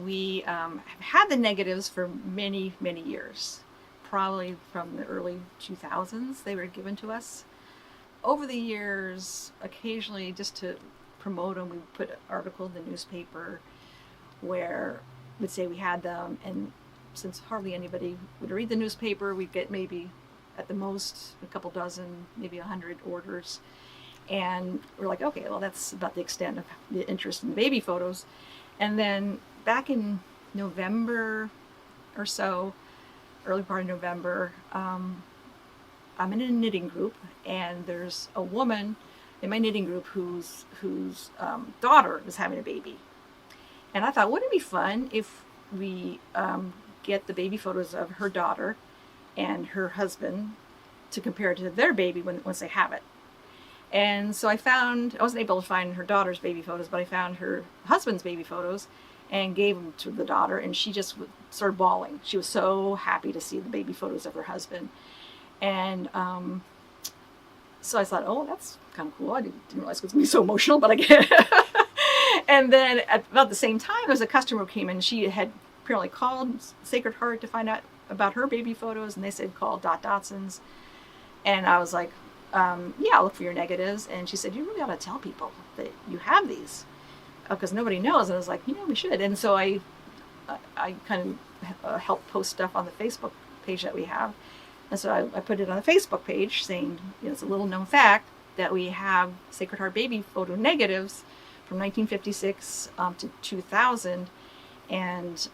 we have had the negatives for many, many years. Probably from the early 2000s, they were given to us. Over the years, occasionally, just to promote them, we put an article in the newspaper where we'd say we had them, and since hardly anybody would read the newspaper, we'd get maybe at the most a couple dozen, maybe 100 orders. And we're like, okay, well, that's about the extent of the interest in baby photos. And then back in November or so, early part of November, I'm in a knitting group, and there's a woman in my knitting group whose daughter is having a baby. And I thought, wouldn't it be fun if we get the baby photos of her daughter and her husband to compare to their baby once they have it. And so I wasn't able to find her daughter's baby photos, but I found her husband's baby photos and gave them to the daughter, and she just started bawling. She was so happy to see the baby photos of her husband. And so I thought, oh, that's kind of cool. I didn't realize it was going to be so emotional, but I get it. And then at about the same time, there was a customer who came in. She had apparently called Sacred Heart to find out about her baby photos, and they said call Dotson's. And I was like, yeah, I'll look for your negatives. And she said, you really ought to tell people that you have these, because nobody knows. And I was like, we should. And so I kind of helped post stuff on the Facebook page that we have. And so I put it on the Facebook page saying, it's a little known fact that we have Sacred Heart baby photo negatives from 1956 to 2000. And,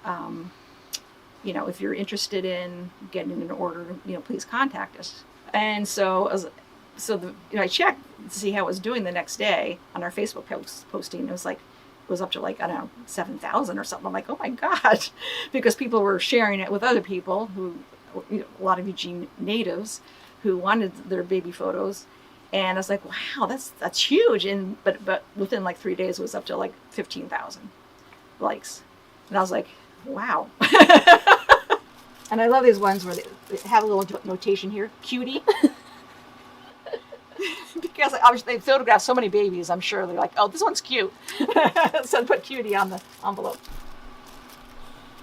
if you're interested in getting an order, please contact us. And so I checked to see how it was doing the next day on our Facebook posting. It was up to I don't know, 7,000 or something. I'm like, oh my God, because people were sharing it with other people who, a lot of Eugene natives who wanted their baby photos. And I was like, wow, that's huge. And but within 3 days it was up to 15,000 likes. And I was like, wow. And I love these ones where they have a little notation here, cutie. Because obviously they photographed so many babies, I'm sure they're like, oh, this one's cute. So I put cutie on the envelope.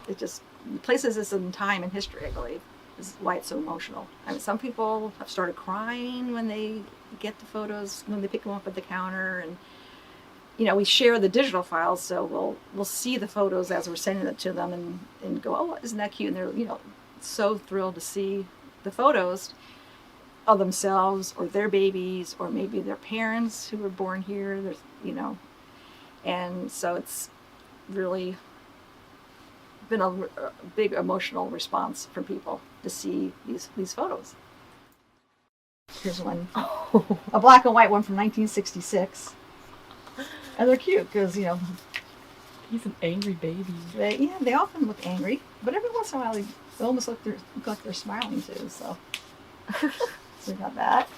It just places this in time and history, I believe, is why it's so emotional. I mean, some people have started crying when they get the photos, when they pick them up at the counter. And we share the digital files, so we'll see the photos as we're sending it to them and go, oh, isn't that cute? And they're so thrilled to see the photos of themselves or their babies or maybe their parents who were born here. There's and so it's really been a big emotional response from people to see these photos. Here's one, a black and white one from 1966. And they're cute because, He's an angry baby. They often look angry, but every once in a while they almost look like they're smiling too. So, so we got that.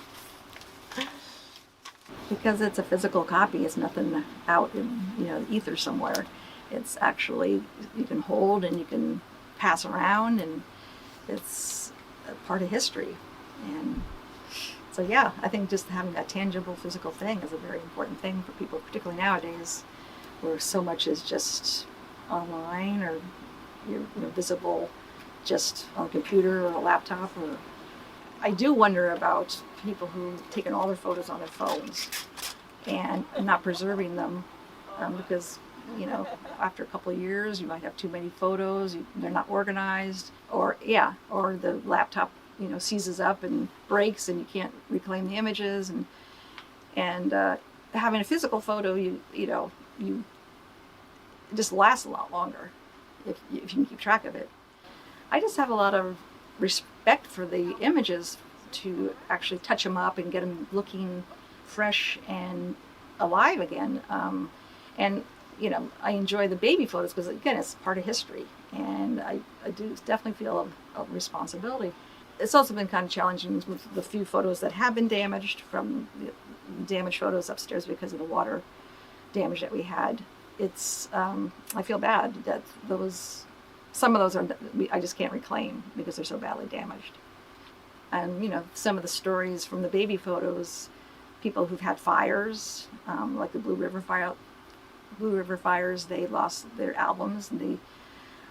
Because it's a physical copy, it's nothing out in the ether somewhere. It's actually you can hold and you can pass around, and it's a part of history. And so yeah, I think just having that tangible physical thing is a very important thing for people, particularly nowadays, where so much is just online or you're visible just on a computer or a laptop. Or I do wonder about people who've taken all their photos on their phones and not preserving them, because after a couple of years you might have too many photos, they're not organized, or the laptop seizes up and breaks and you can't reclaim the images, and having a physical photo, you it just lasts a lot longer if you can keep track of it. I just have a lot of respect for the images to actually touch them up and get them looking fresh and alive again. And I enjoy the baby photos because, again, it's part of history, and I do definitely feel a responsibility. It's also been kind of challenging with the few photos that have been damaged, from the damaged photos upstairs because of the water damage that we had. It's I feel bad that some of those I just can't reclaim because they're so badly damaged. And some of the stories from the baby photos, people who've had fires, like the Blue River fires, they lost their albums, and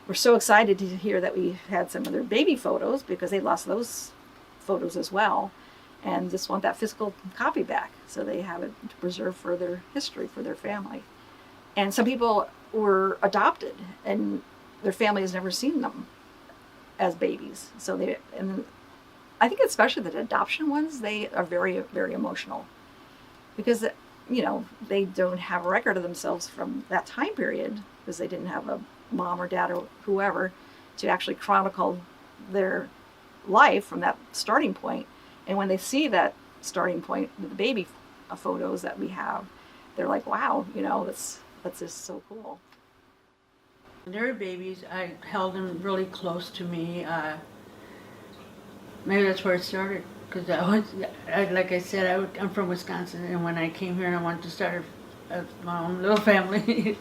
were so excited to hear that we had some of their baby photos because they lost those photos as well, and just want that physical copy back so they have it to preserve for their history for their family. And some people were adopted and their family has never seen them as babies, so they, and I think especially the adoption ones, they are very, very emotional because, you know, they don't have a record of themselves from that time period because they didn't have a mom or dad or whoever to actually chronicle their life from that starting point. And when they see that starting point with the baby photos that we have, they're like, wow, you know, that's just so cool. When they were babies, I held them really close to me. Maybe that's where it started. Because like I said, I'm from Wisconsin, and when I came here, and I wanted to start my own little family,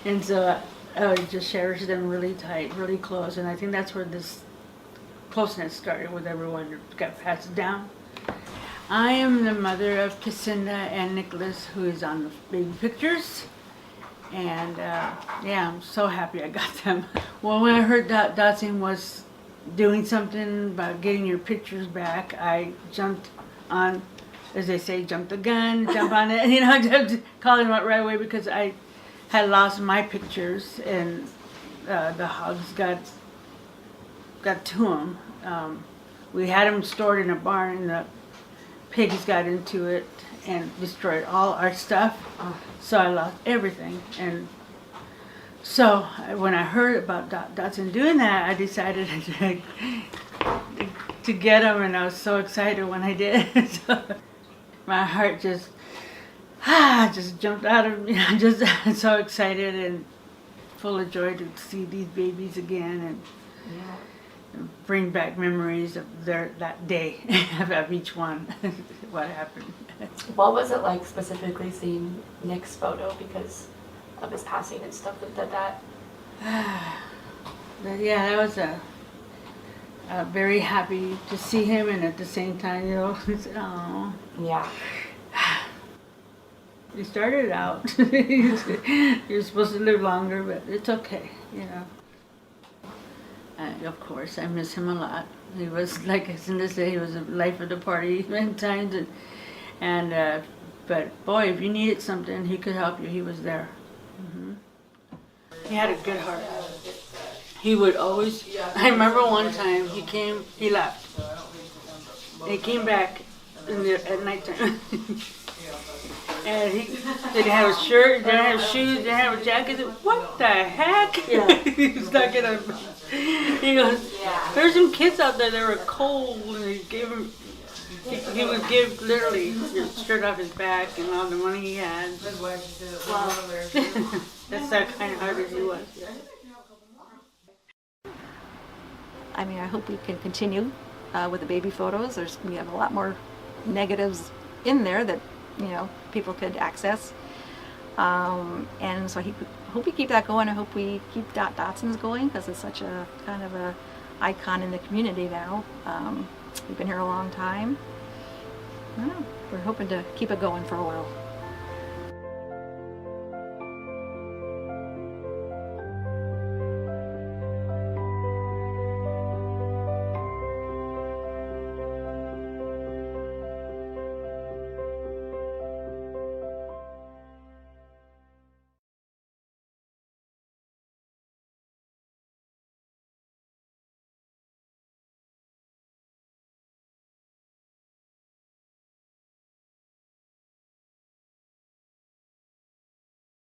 and so I would just cherish them really tight, really close, and I think that's where this closeness started with everyone. It got passed down. I am the mother of Cassandra and Nicholas, who is on the baby pictures, and yeah, I'm so happy I got them. Well, when I heard that Dotson was doing something about getting your pictures back, I jumped on, as they say, jump the gun, jump on it, you know, just calling them out right away because I had lost my pictures and the hogs got to them. We had them stored in a barn and the pigs got into it and destroyed all our stuff. So I lost everything. And so when I heard about Dotson doing that, I decided to get them, and I was so excited when I did. So my heart just jumped out of me. I'm just so excited and full of joy to see these babies again and bring back memories of that day of each one. What happened. What was it like specifically seeing Nick's photo because of his passing and stuff that? Yeah, that was a very happy to see him, and at the same time, you know, oh. Yeah. He started out. He was supposed to live longer, but it's okay, you know. Of course, I miss him a lot. He was, like I said, he was the life of the party many times, but boy, if you needed something, he could help you. He was there. Mm-hmm. He had a good heart. He would always. I remember one time he left. He came back at nighttime. And he didn't have a shirt, didn't have shoes, didn't have a jacket. What the heck? Yeah. He was stuck in a. He goes, there's some kids out there that were cold, and he would give literally his shirt off his back and all the money he had. Wow. That's that kind of hearted he was. I mean, I hope we can continue with the baby photos. We have a lot more negatives in there that, you know, people could access. And so I hope we keep that going. I hope we keep Dotson's going because it's such a kind of a icon in the community now. We've been here a long time. I don't know. We're hoping to keep it going for a while.